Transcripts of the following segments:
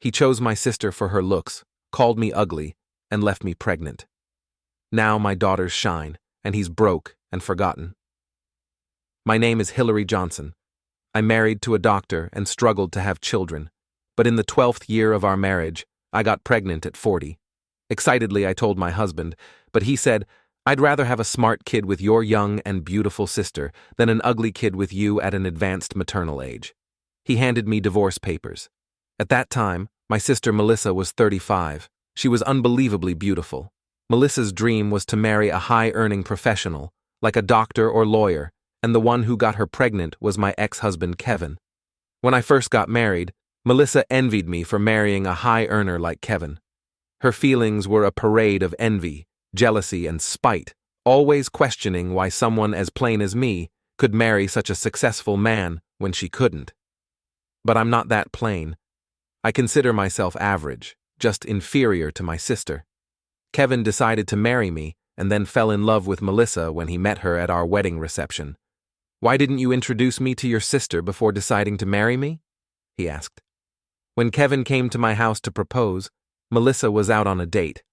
He chose my sister for her looks, called me ugly, and left me pregnant. Now my daughters shine, and he's broke and forgotten. My name is Hillary Johnson. I married to a doctor and struggled to have children, but in the 12th year of our marriage, I got pregnant at 40. Excitedly, I told my husband, but he said, "I'd rather have a smart kid with your young and beautiful sister than an ugly kid with you at an advanced maternal age." He handed me divorce papers. At that time, my sister Melissa was 35. She was unbelievably beautiful. Melissa's dream was to marry a high-earning professional, like a doctor or lawyer, and the one who got her pregnant was my ex-husband Kevin. When I first got married, Melissa envied me for marrying a high earner like Kevin. Her feelings were a parade of envy, jealousy, and spite, always questioning why someone as plain as me could marry such a successful man when she couldn't. But I'm not that plain. I consider myself average, just inferior to my sister. Kevin decided to marry me and then fell in love with Melissa when he met her at our wedding reception. "Why didn't you introduce me to your sister before deciding to marry me?" he asked. When Kevin came to my house to propose, Melissa was out on a date.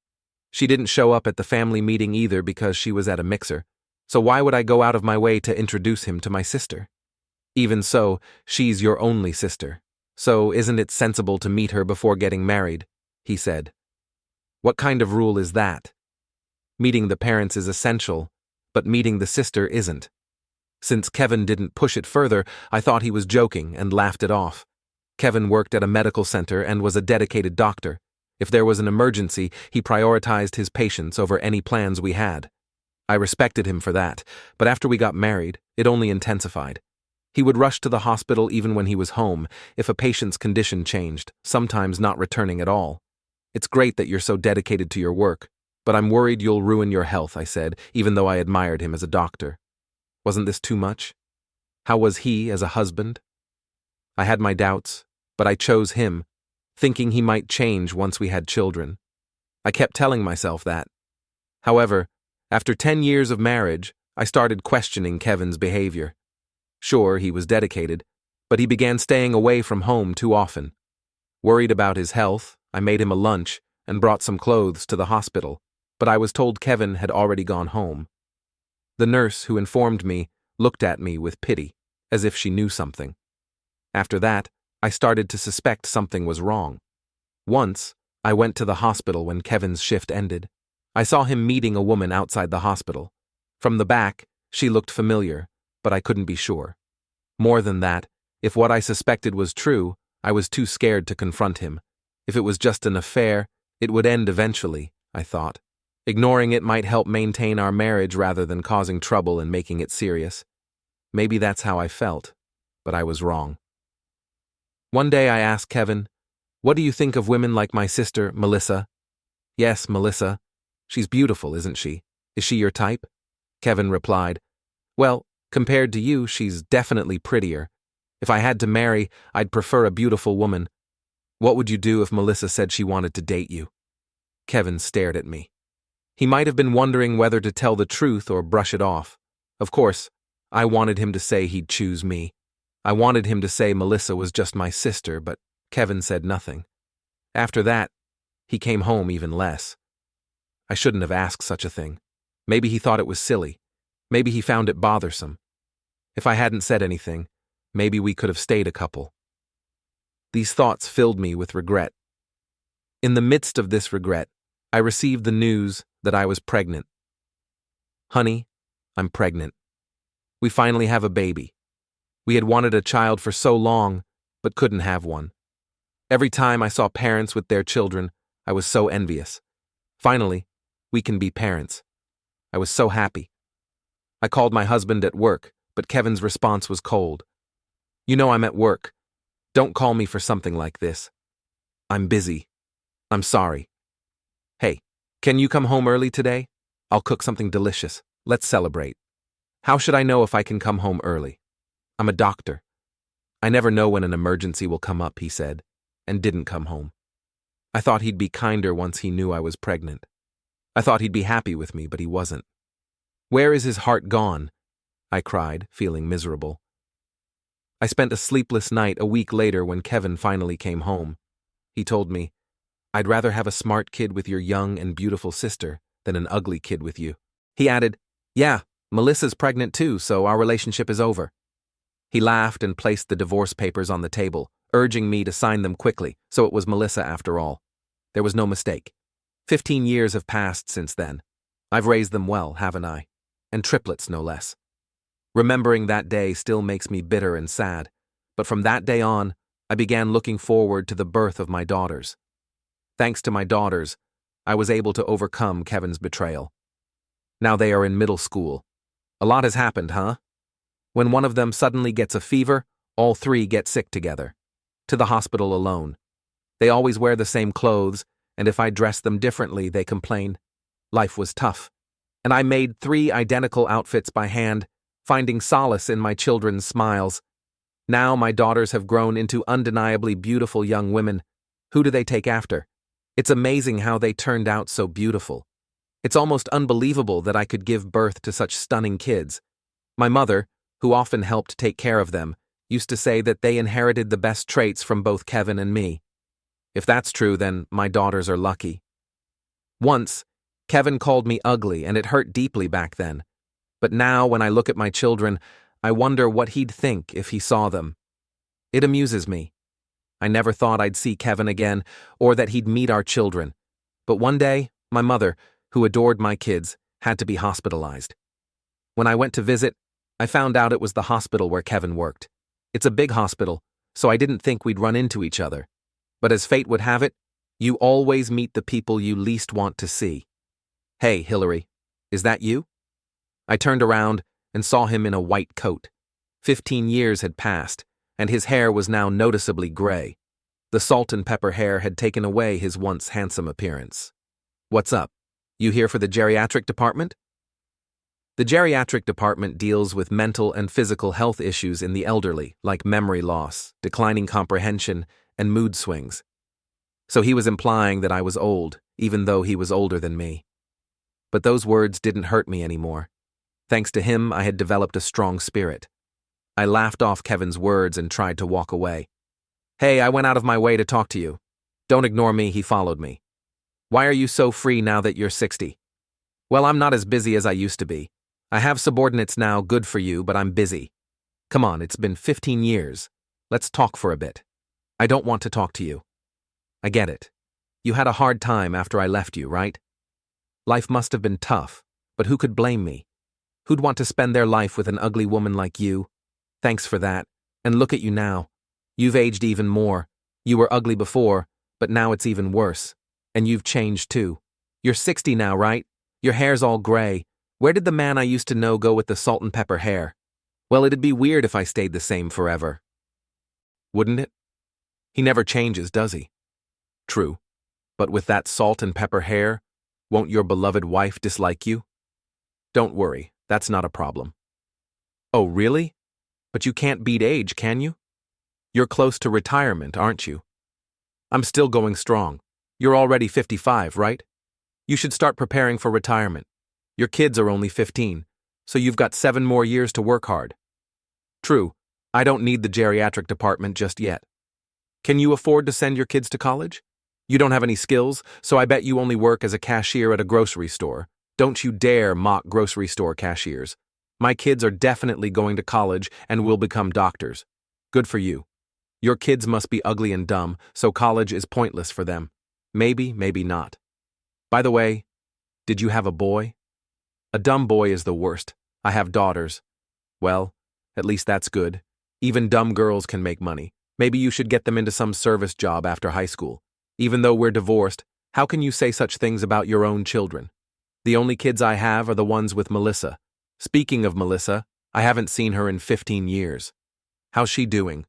She didn't show up at the family meeting either because she was at a mixer, so why would I go out of my way to introduce him to my sister? Even so, she's your only sister, so isn't it sensible to meet her before getting married? He said. What kind of rule is that? Meeting the parents is essential, but meeting the sister isn't. Since Kevin didn't push it further, I thought he was joking and laughed it off. Kevin worked at a medical center and was a dedicated doctor. If there was an emergency, he prioritized his patients over any plans we had. I respected him for that, but after we got married, it only intensified. He would rush to the hospital even when he was home, if a patient's condition changed, sometimes not returning at all. "It's great that you're so dedicated to your work, but I'm worried you'll ruin your health," I said, even though I admired him as a doctor. Wasn't this too much? How was he as a husband? I had my doubts, but I chose him, thinking he might change once we had children. I kept telling myself that. However, after 10 years of marriage, I started questioning Kevin's behavior. Sure, he was dedicated, but he began staying away from home too often. Worried about his health, I made him a lunch and brought some clothes to the hospital, but I was told Kevin had already gone home. The nurse who informed me looked at me with pity, as if she knew something. After that, I started to suspect something was wrong. Once, I went to the hospital when Kevin's shift ended. I saw him meeting a woman outside the hospital. From the back, she looked familiar, but I couldn't be sure. More than that, if what I suspected was true, I was too scared to confront him. If it was just an affair, it would end eventually, I thought. Ignoring it might help maintain our marriage rather than causing trouble and making it serious. Maybe that's how I felt, but I was wrong. One day I asked Kevin, "What do you think of women like my sister, Melissa?" "Yes, Melissa. She's beautiful, isn't she? Is she your type?" Kevin replied, "Well, compared to you, she's definitely prettier. If I had to marry, I'd prefer a beautiful woman. What would you do if Melissa said she wanted to date you?" Kevin stared at me. He might have been wondering whether to tell the truth or brush it off. Of course, I wanted him to say he'd choose me. I wanted him to say Melissa was just my sister, but Kevin said nothing. After that, he came home even less. I shouldn't have asked such a thing. Maybe he thought it was silly. Maybe he found it bothersome. If I hadn't said anything, maybe we could have stayed a couple. These thoughts filled me with regret. In the midst of this regret, I received the news that I was pregnant. "Honey, I'm pregnant. We finally have a baby. We had wanted a child for so long, but couldn't have one. Every time I saw parents with their children, I was so envious. Finally, we can be parents." I was so happy. I called my husband at work, but Kevin's response was cold. "You know I'm at work. Don't call me for something like this. I'm busy. I'm sorry. Hey, can you come home early today? I'll cook something delicious. Let's celebrate." How should I know if I can come home early? I'm a doctor. "I never know when an emergency will come up," he said, and didn't come home. I thought he'd be kinder once he knew I was pregnant. I thought he'd be happy with me, but he wasn't. Where is his heart gone? I cried, feeling miserable. I spent a sleepless night a week later when Kevin finally came home. He told me, "I'd rather have a smart kid with your young and beautiful sister than an ugly kid with you." He added, "Yeah, Melissa's pregnant too, so our relationship is over." He laughed and placed the divorce papers on the table, urging me to sign them quickly, so it was Melissa after all. There was no mistake. 15 years have passed since then. I've raised them well, haven't I? And triplets, no less. Remembering that day still makes me bitter and sad, but from that day on, I began looking forward to the birth of my daughters. Thanks to my daughters, I was able to overcome Kevin's betrayal. Now they are in middle school. A lot has happened, huh? When one of them suddenly gets a fever, all three get sick together. To the hospital alone. They always wear the same clothes, and if I dress them differently, they complain. Life was tough, and I made 3 identical outfits by hand, finding solace in my children's smiles. Now my daughters have grown into undeniably beautiful young women. Who do they take after? It's amazing how they turned out so beautiful. It's almost unbelievable that I could give birth to such stunning kids. My mother, who often helped take care of them, used to say that they inherited the best traits from both Kevin and me. If that's true, then my daughters are lucky. Once, Kevin called me ugly, and it hurt deeply back then. But now, when I look at my children, I wonder what he'd think if he saw them. It amuses me. I never thought I'd see Kevin again, or that he'd meet our children. But one day, my mother, who adored my kids, had to be hospitalized. When I went to visit, I found out it was the hospital where Kevin worked. It's a big hospital, so I didn't think we'd run into each other. But as fate would have it, you always meet the people you least want to see. "Hey, Hillary, is that you?" I turned around and saw him in a white coat. 15 years had passed, and his hair was now noticeably gray. The salt and pepper hair had taken away his once handsome appearance. "What's up? You here for the geriatric department?" The geriatric department deals with mental and physical health issues in the elderly, like memory loss, declining comprehension, and mood swings. So he was implying that I was old, even though he was older than me. But those words didn't hurt me anymore. Thanks to him, I had developed a strong spirit. I laughed off Kevin's words and tried to walk away. "Hey, I went out of my way to talk to you. Don't ignore me," he followed me. "Why are you so free now that you're 60? "Well, I'm not as busy as I used to be. I have subordinates now, good for you, but I'm busy. Come on, it's been 15 years. Let's talk for a bit." "I don't want to talk to you." "I get it. You had a hard time after I left you, right? Life must have been tough, but who could blame me? Who'd want to spend their life with an ugly woman like you? Thanks for that. And look at you now. You've aged even more. You were ugly before, but now it's even worse. And you've changed too. You're 60 now, right? Your hair's all gray. Where did the man I used to know go with the salt and pepper hair? Well, it'd be weird if I stayed the same forever. Wouldn't it? He never changes, does he? True. But with that salt and pepper hair, won't your beloved wife dislike you? Don't worry, that's not a problem. Oh, really? But you can't beat age, can you? You're close to retirement, aren't you? I'm still going strong. You're already 55, right? You should start preparing for retirement. Your kids are only 15, so you've got 7 more years to work hard. True, I don't need the geriatric department just yet. Can you afford to send your kids to college? You don't have any skills, so I bet you only work as a cashier at a grocery store. Don't you dare mock grocery store cashiers. My kids are definitely going to college and will become doctors. Good for you. Your kids must be ugly and dumb, so college is pointless for them. Maybe, maybe not. By the way, did you have a boy? A dumb boy is the worst. I have daughters. Well, at least that's good. Even dumb girls can make money. Maybe you should get them into some service job after high school. Even though we're divorced, how can you say such things about your own children? The only kids I have are the ones with Melissa. Speaking of Melissa, I haven't seen her in 15 years. How's she doing?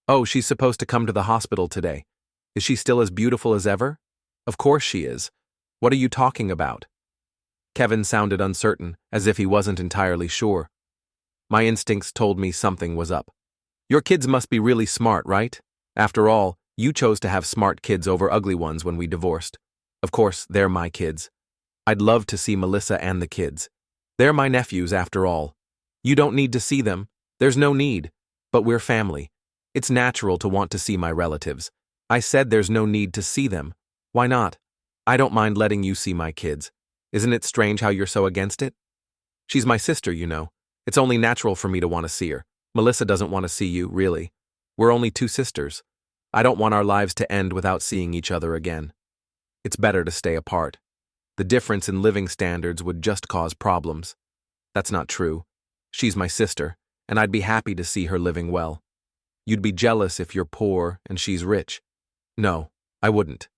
Oh, she's supposed to come to the hospital today. Is she still as beautiful as ever? Of course she is. What are you talking about? Kevin sounded uncertain, as if he wasn't entirely sure. My instincts told me something was up. Your kids must be really smart, right? After all, you chose to have smart kids over ugly ones when we divorced. Of course, they're my kids. I'd love to see Melissa and the kids. They're my nephews, after all. You don't need to see them. There's no need. But we're family. It's natural to want to see my relatives. I said there's no need to see them. Why not? I don't mind letting you see my kids. Isn't it strange how you're so against it? She's my sister, you know. It's only natural for me to want to see her. Melissa doesn't want to see you, really. We're only two sisters. I don't want our lives to end without seeing each other again. It's better to stay apart. The difference in living standards would just cause problems. That's not true. She's my sister, and I'd be happy to see her living well. You'd be jealous if you're poor and she's rich. No, I wouldn't.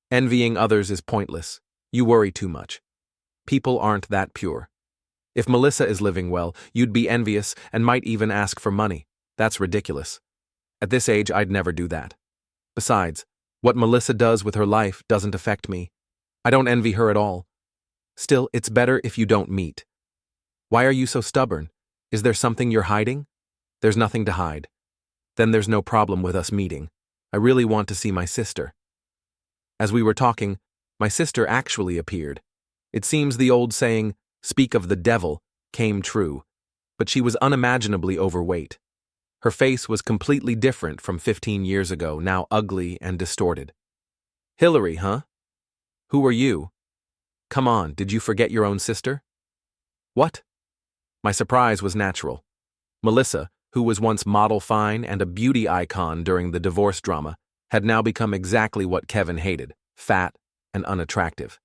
Envying others is pointless. You worry too much. People aren't that pure. If Melissa is living well, you'd be envious and might even ask for money. That's ridiculous. At this age, I'd never do that. Besides, what Melissa does with her life doesn't affect me. I don't envy her at all. Still, it's better if you don't meet. Why are you so stubborn? Is there something you're hiding? There's nothing to hide. Then there's no problem with us meeting. I really want to see my sister. As we were talking, my sister actually appeared. It seems the old saying, "Speak of the devil," came true, but she was unimaginably overweight. Her face was completely different from 15 years ago, now ugly and distorted. Hillary, huh? Who are you? Come on, did you forget your own sister? What? My surprise was natural. Melissa, who was once model fine and a beauty icon during the divorce drama, had now become exactly what Kevin hated, fat and unattractive.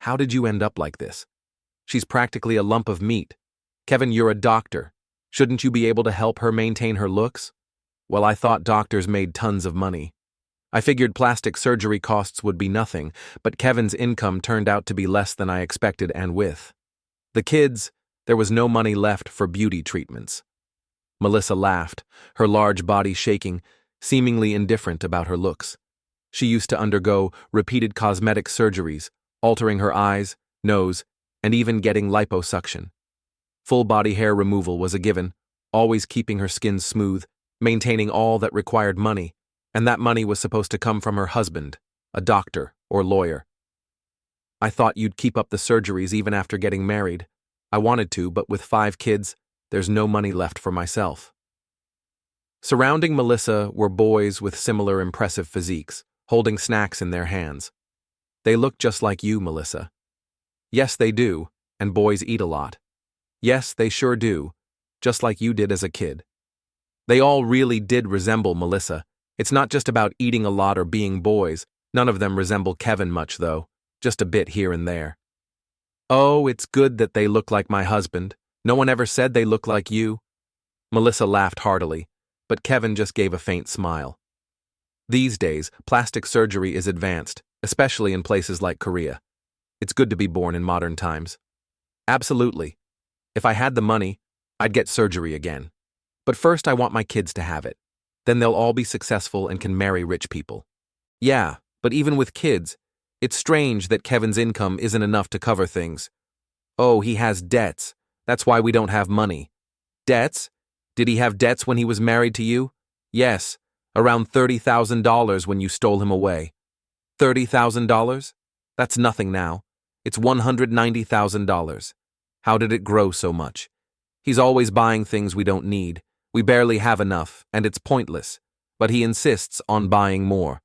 How did you end up like this? She's practically a lump of meat. Kevin, you're a doctor. Shouldn't you be able to help her maintain her looks? Well, I thought doctors made tons of money. I figured plastic surgery costs would be nothing, but Kevin's income turned out to be less than I expected, and with the kids, there was no money left for beauty treatments. Melissa laughed, her large body shaking, seemingly indifferent about her looks. She used to undergo repeated cosmetic surgeries, altering her eyes, nose, and even getting liposuction. Full body hair removal was a given, always keeping her skin smooth, maintaining all that required money, and that money was supposed to come from her husband, a doctor or lawyer. I thought you'd keep up the surgeries even after getting married. I wanted to, but with 5 kids, there's no money left for myself. Surrounding Melissa were boys with similar impressive physiques, holding snacks in their hands. They look just like you, Melissa. Yes, they do, and boys eat a lot. Yes, they sure do, just like you did as a kid. They all really did resemble Melissa. It's not just about eating a lot or being boys. None of them resemble Kevin much, though, just a bit here and there. Oh, it's good that they look like my husband. No one ever said they look like you. Melissa laughed heartily, but Kevin just gave a faint smile. These days, plastic surgery is advanced, especially in places like Korea. It's good to be born in modern times. Absolutely. If I had the money, I'd get surgery again. But first I want my kids to have it. Then they'll all be successful and can marry rich people. Yeah, but even with kids, it's strange that Kevin's income isn't enough to cover things. Oh, he has debts. That's why we don't have money. Debts? Did he have debts when he was married to you? Yes, around $30,000 when you stole him away. $30,000? That's nothing now. It's $190,000. How did it grow so much? He's always buying things we don't need. We barely have enough, and it's pointless. But he insists on buying more.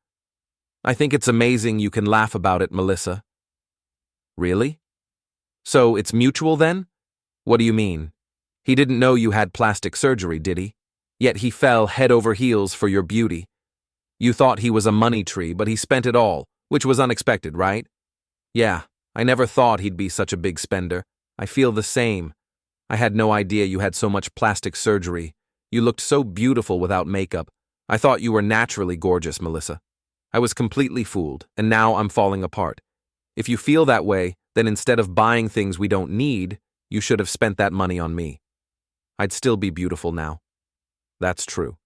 I think it's amazing you can laugh about it, Melissa. Really? So it's mutual then? What do you mean? He didn't know you had plastic surgery, did he? Yet he fell head over heels for your beauty. You thought he was a money tree, but he spent it all, which was unexpected, right? Yeah, I never thought he'd be such a big spender. I feel the same. I had no idea you had so much plastic surgery. You looked so beautiful without makeup. I thought you were naturally gorgeous, Melissa. I was completely fooled, and now I'm falling apart. If you feel that way, then instead of buying things we don't need, you should have spent that money on me. I'd still be beautiful now. That's true.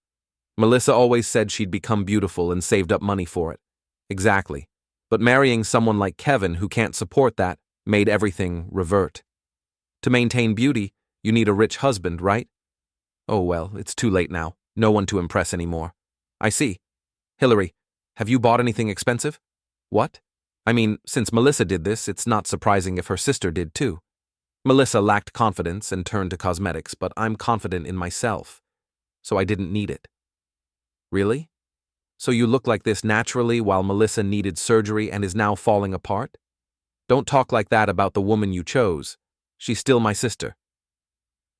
Melissa always said she'd become beautiful and saved up money for it. Exactly. But marrying someone like Kevin who can't support that made everything revert. To maintain beauty, you need a rich husband, right? Oh well, it's too late now. No one to impress anymore. I see. Hillary, have you bought anything expensive? What? I mean, since Melissa did this, it's not surprising if her sister did too. Melissa lacked confidence and turned to cosmetics, but I'm confident in myself, so I didn't need it. Really? So you look like this naturally while Melissa needed surgery and is now falling apart? Don't talk like that about the woman you chose. She's still my sister.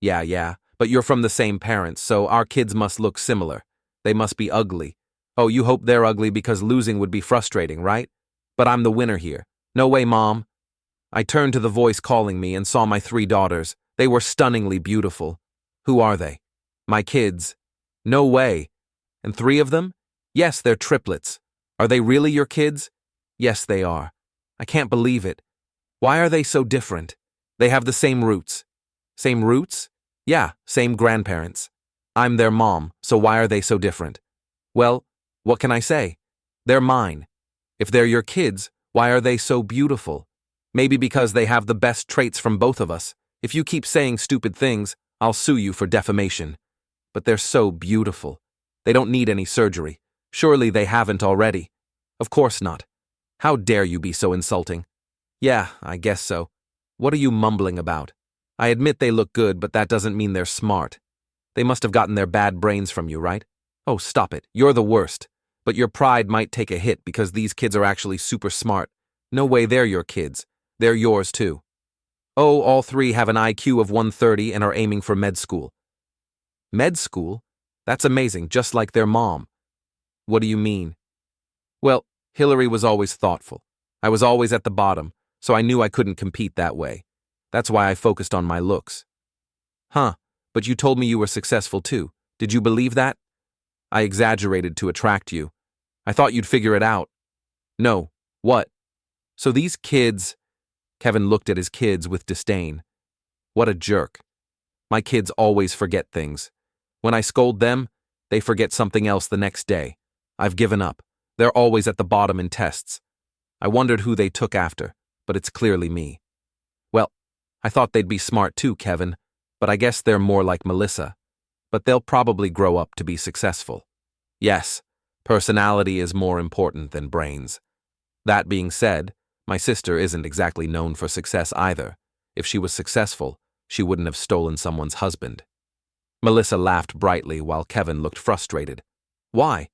Yeah, but you're from the same parents, so our kids must look similar. They must be ugly. Oh, you hope they're ugly because losing would be frustrating, right? But I'm the winner here. No way, Mom. I turned to the voice calling me and saw my 3 daughters. They were stunningly beautiful. Who are they? My kids. No way. And 3 of them? Yes, they're triplets. Are they really your kids? Yes, they are. I can't believe it. Why are they so different? They have the same roots. Same roots? Yeah, same grandparents. I'm their mom, so why are they so different? Well, what can I say? They're mine. If they're your kids, why are they so beautiful? Maybe because they have the best traits from both of us. If you keep saying stupid things, I'll sue you for defamation. But they're so beautiful. They don't need any surgery. Surely they haven't already. Of course not. How dare you be so insulting? Yeah, I guess so. What are you mumbling about? I admit they look good, but that doesn't mean they're smart. They must have gotten their bad brains from you, right? Oh, stop it. You're the worst. But your pride might take a hit because these kids are actually super smart. No way they're your kids. They're yours too. Oh, all 3 have an IQ of 130 and are aiming for med school. Med school? That's amazing, just like their mom. What do you mean? Well, Hillary was always thoughtful. I was always at the bottom, so I knew I couldn't compete that way. That's why I focused on my looks. Huh, but you told me you were successful too. Did you believe that? I exaggerated to attract you. I thought you'd figure it out. No, what? So these kids… Kevin looked at his kids with disdain. What a jerk. My kids always forget things. When I scold them, they forget something else the next day. I've given up. They're always at the bottom in tests. I wondered who they took after, but it's clearly me. Well, I thought they'd be smart too, Kevin, but I guess they're more like Melissa. But they'll probably grow up to be successful. Yes, personality is more important than brains. That being said, my sister isn't exactly known for success either. If she was successful, she wouldn't have stolen someone's husband. Melissa laughed brightly while Kevin looked frustrated. Why?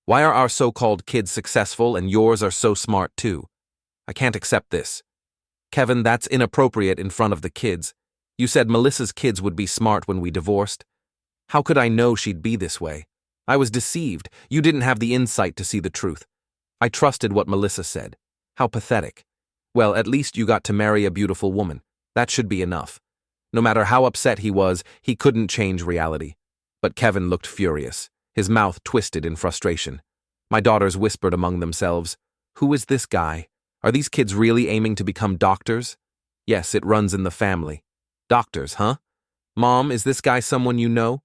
Why are our so-called kids successful and yours are so smart too? I can't accept this. Kevin, that's inappropriate in front of the kids. You said Melissa's kids would be smart when we divorced. How could I know she'd be this way? I was deceived. You didn't have the insight to see the truth. I trusted what Melissa said. How pathetic. Well, at least you got to marry a beautiful woman. That should be enough. No matter how upset he was, he couldn't change reality. But Kevin looked furious, his mouth twisted in frustration. My daughters whispered among themselves, "Who is this guy? Are these kids really aiming to become doctors?" Yes, it runs in the family. Doctors, huh? Mom, is this guy someone you know?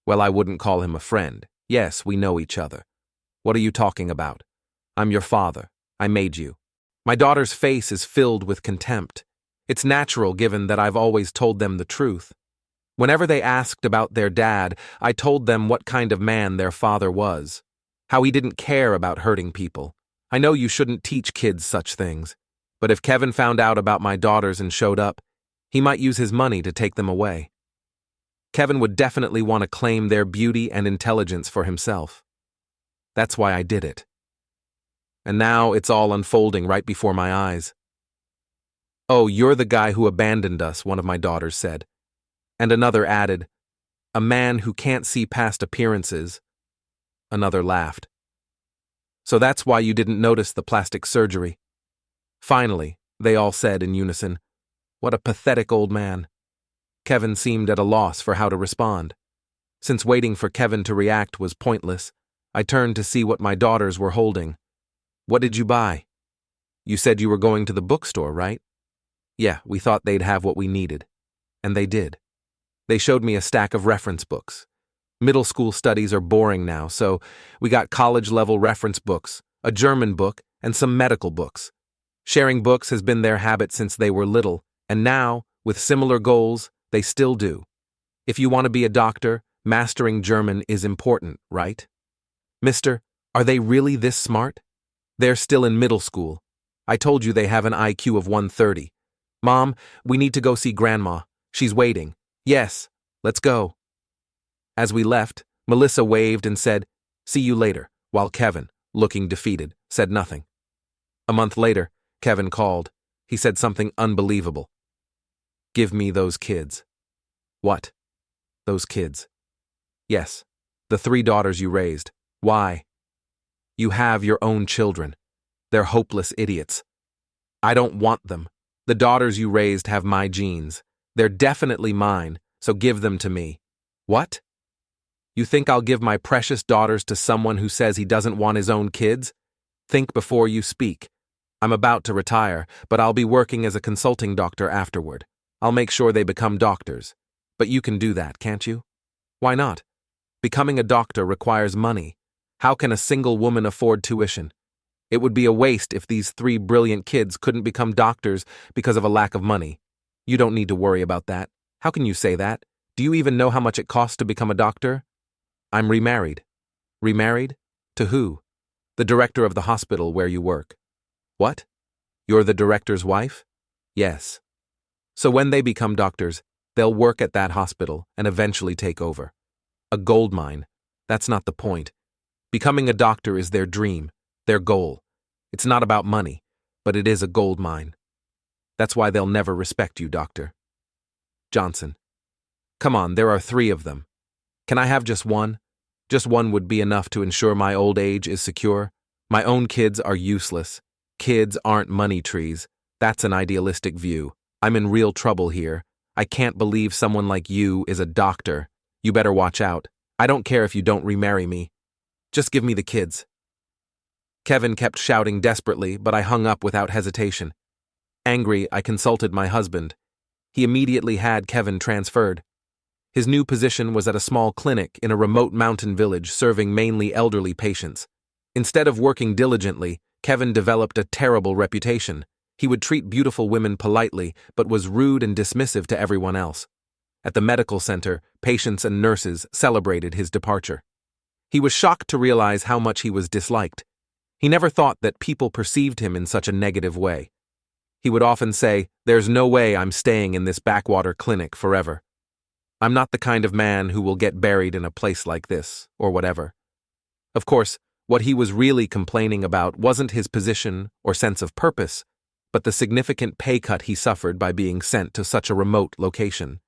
Well, I wouldn't call him a friend. Yes, we know each other. What are you talking about? I'm your father. I made you. My daughter's face is filled with contempt. It's natural given that I've always told them the truth. Whenever they asked about their dad, I told them what kind of man their father was. How he didn't care about hurting people. I know you shouldn't teach kids such things, but if Kevin found out about my daughters and showed up, he might use his money to take them away. Kevin would definitely want to claim their beauty and intelligence for himself. That's why I did it. And now it's all unfolding right before my eyes. Oh, you're the guy who abandoned us, one of my daughters said. And another added, a man who can't see past appearances. Another laughed. So that's why you didn't notice the plastic surgery. Finally, they all said in unison, what a pathetic old man. Kevin seemed at a loss for how to respond. Since waiting for Kevin to react was pointless, I turned to see what my daughters were holding. What did you buy? You said you were going to the bookstore, right? Yeah, we thought they'd have what we needed. And they did. They showed me a stack of reference books. Middle school studies are boring now, so we got college-level reference books, a German book, and some medical books. Sharing books has been their habit since they were little, and now, with similar goals, they still do. If you want to be a doctor, mastering German is important, right? Mister, are they really this smart? They're still in middle school. I told you they have an IQ of 130. Mom, we need to go see Grandma. She's waiting. Yes, let's go. As we left, Melissa waved and said, see you later, while Kevin, looking defeated, said nothing. A month later, Kevin called. He said something unbelievable. "Give me those kids." "What?" "Those kids." "Yes, the 3 daughters you raised. Why?" "You have your own children. They're hopeless idiots. I don't want them. The daughters you raised have my genes. They're definitely mine, so give them to me." "What? You think I'll give my precious daughters to someone who says he doesn't want his own kids? Think before you speak. I'm about to retire, but I'll be working as a consulting doctor afterward. I'll make sure they become doctors. But you can do that, can't you?" "Why not? Becoming a doctor requires money. How can a single woman afford tuition? It would be a waste if these 3 brilliant kids couldn't become doctors because of a lack of money. You don't need to worry about that." "How can you say that? Do you even know how much it costs to become a doctor?" "I'm remarried." "Remarried? To who?" "The director of the hospital where you work." "What? You're the director's wife?" "Yes." "So when they become doctors, they'll work at that hospital and eventually take over. A gold mine. That's not the point. Becoming a doctor is their dream, their goal. It's not about money, but it is a gold mine. That's why they'll never respect you, Doctor." Johnson. "Come on, there are 3 of them. Can I have just one? Just one would be enough to ensure my old age is secure. My own kids are useless. Kids aren't money trees. That's an idealistic view. I'm in real trouble here. I can't believe someone like you is a doctor. You better watch out. I don't care if you don't remarry me. Just give me the kids." Kevin kept shouting desperately, but I hung up without hesitation. Angry, I consulted my husband. He immediately had Kevin transferred. His new position was at a small clinic in a remote mountain village serving mainly elderly patients. Instead of working diligently, Kevin developed a terrible reputation. He would treat beautiful women politely, but was rude and dismissive to everyone else. At the medical center, patients and nurses celebrated his departure. He was shocked to realize how much he was disliked. He never thought that people perceived him in such a negative way. He would often say, "There's no way I'm staying in this backwater clinic forever. I'm not the kind of man who will get buried in a place like this, or whatever." Of course, what he was really complaining about wasn't his position or sense of purpose, but the significant pay cut he suffered by being sent to such a remote location.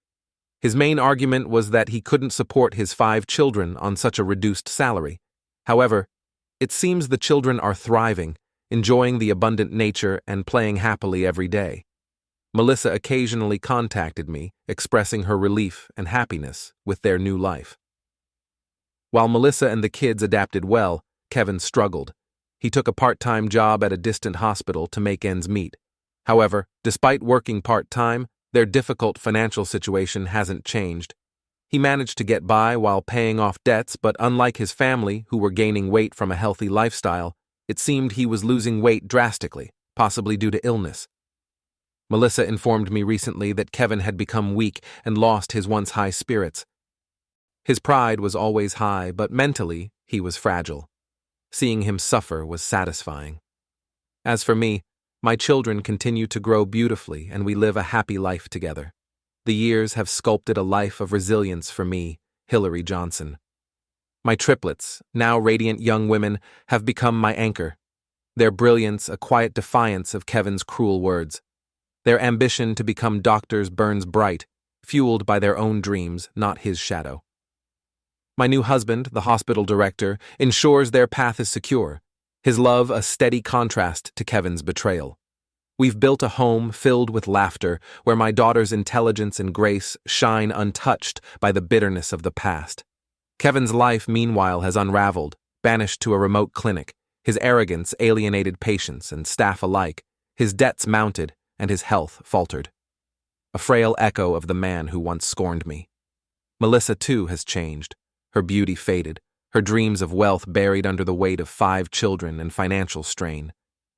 His main argument was that he couldn't support his 5 children on such a reduced salary. However, it seems the children are thriving, enjoying the abundant nature and playing happily every day. Melissa occasionally contacted me, expressing her relief and happiness with their new life. While Melissa and the kids adapted well, Kevin struggled. He took a part-time job at a distant hospital to make ends meet. However, despite working part-time, their difficult financial situation hasn't changed. He managed to get by while paying off debts, but unlike his family, who were gaining weight from a healthy lifestyle, it seemed he was losing weight drastically, possibly due to illness. Melissa informed me recently that Kevin had become weak and lost his once high spirits. His pride was always high, but mentally, he was fragile. Seeing him suffer was satisfying. As for me, my children continue to grow beautifully and we live a happy life together. The years have sculpted a life of resilience for me, Hillary Johnson. My triplets, now radiant young women, have become my anchor. Their brilliance a quiet defiance of Kevin's cruel words. Their ambition to become doctors burns bright, fueled by their own dreams, not his shadow. My new husband, the hospital director, ensures their path is secure, his love a steady contrast to Kevin's betrayal. We've built a home filled with laughter, where my daughter's intelligence and grace shine untouched by the bitterness of the past. Kevin's life, meanwhile, has unraveled, banished to a remote clinic, his arrogance alienated patients and staff alike, his debts mounted, and his health faltered. A frail echo of the man who once scorned me. Melissa, too, has changed. Her beauty faded, her dreams of wealth buried under the weight of 5 children and financial strain.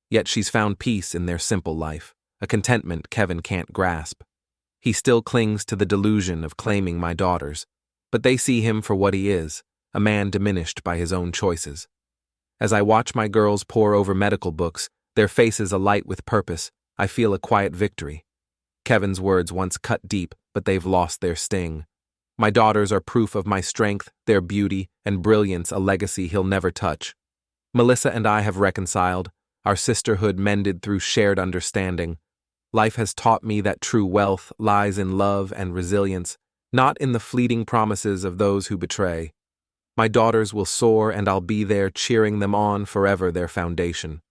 Yet she's found peace in their simple life, a contentment Kevin can't grasp. He still clings to the delusion of claiming my daughters, but they see him for what he is, a man diminished by his own choices. As I watch my girls pore over medical books, their faces alight with purpose, I feel a quiet victory. Kevin's words once cut deep, but they've lost their sting. My daughters are proof of my strength, their beauty, and brilliance, a legacy he'll never touch. Melissa and I have reconciled, our sisterhood mended through shared understanding. Life has taught me that true wealth lies in love and resilience, not in the fleeting promises of those who betray. My daughters will soar, and I'll be there cheering them on, forever their foundation.